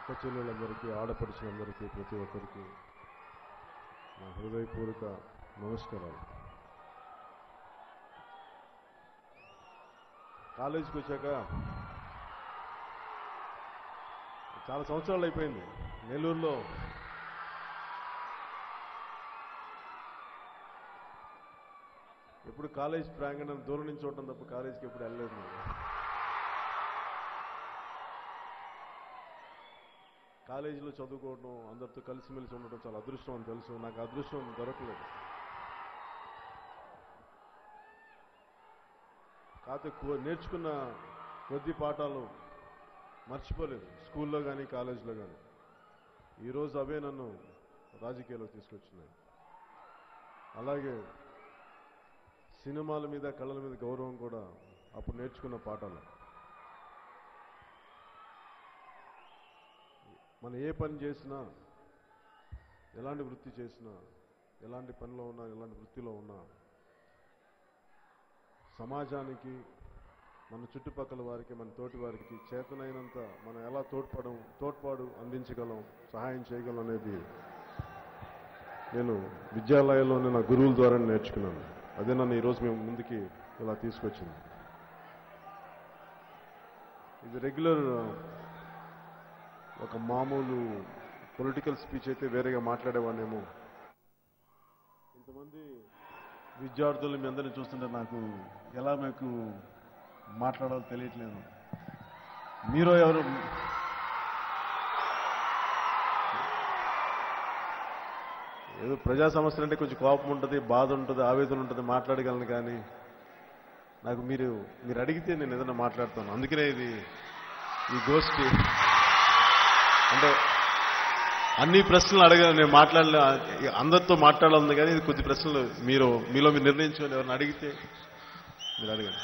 అక్క చెల్లెలందరికీ, ఆడపడుచులందరికీ, ప్రతి ఒక్కరికి నా హృదయపూర్వక నమస్కారాలు. కాలేజీకి వచ్చాక చాలా సంవత్సరాలు అయిపోయింది. నెల్లూరులో ఎప్పుడు కాలేజ్ ప్రాంగణం దూరం నుంచి చూడటం తప్ప కాలేజీకి ఎప్పుడు వెళ్ళలేదు. కాలేజీలో చదువుకోవడం, అందరితో కలిసిమెలిసి ఉండటం చాలా అదృష్టం అని తెలుసు. నాకు అదృష్టం దొరకలేదు. కాకపోతే నేర్చుకున్న కొద్ది పాఠాలు మర్చిపోలేదు, స్కూల్లో కానీ కాలేజీలో కానీ. ఈరోజు అవే నన్ను రాజకీయాల్లో తీసుకొచ్చినాయి. అలాగే సినిమాల మీద, కళల మీద గౌరవం కూడా అప్పుడు నేర్చుకున్న పాఠాలు. మనం ఏ పని చేసినా, ఎలాంటి వృత్తి చేసినా, ఎలాంటి పనిలో ఉన్నా, ఎలాంటి వృత్తిలో ఉన్నా, సమాజానికి, మన చుట్టుపక్కల వారికి, మన తోటి వారికి చేతనైనంత మనం ఎలా తోడ్పాటు అందించగలం, సహాయం చేయగలం అనేది నేను విద్యాలయంలోనే నా గురువుల ద్వారా నేర్చుకున్నాను. అదే నన్ను ఈరోజు మేము ముందుకి ఇలా తీసుకొచ్చింది. ఇది రెగ్యులర్ ఒక మామూలు పొలిటికల్ స్పీచ్ అయితే వేరేగా మాట్లాడేవాడినేమో. ఇంతమంది విద్యార్థులు మీ అందరినీ చూస్తుంటే నాకు ఎలా మీకు మాట్లాడాలో తెలియట్లేదు. మీరు ఎవరు ఏదో ప్రజా సమస్యలు అంటే కొంచెం కోపం ఉంటుంది, బాధ ఉంటుంది, ఆవేదన ఉంటుంది, మాట్లాడగలను. కానీ నాకు మీరు అడిగితే నేను ఏదైనా మాట్లాడతాను. అందుకనే ఈ గోష్ఠి అంటే అన్ని ప్రశ్నలు అడగాలి. నేను మాట్లాడలే, అందరితో మాట్లాడాలి. కానీ ఇది కొద్ది ప్రశ్నలు మీలో మీరు నిర్ణయించుకొని ఎవరిని అడిగితే మీరు అడగండి.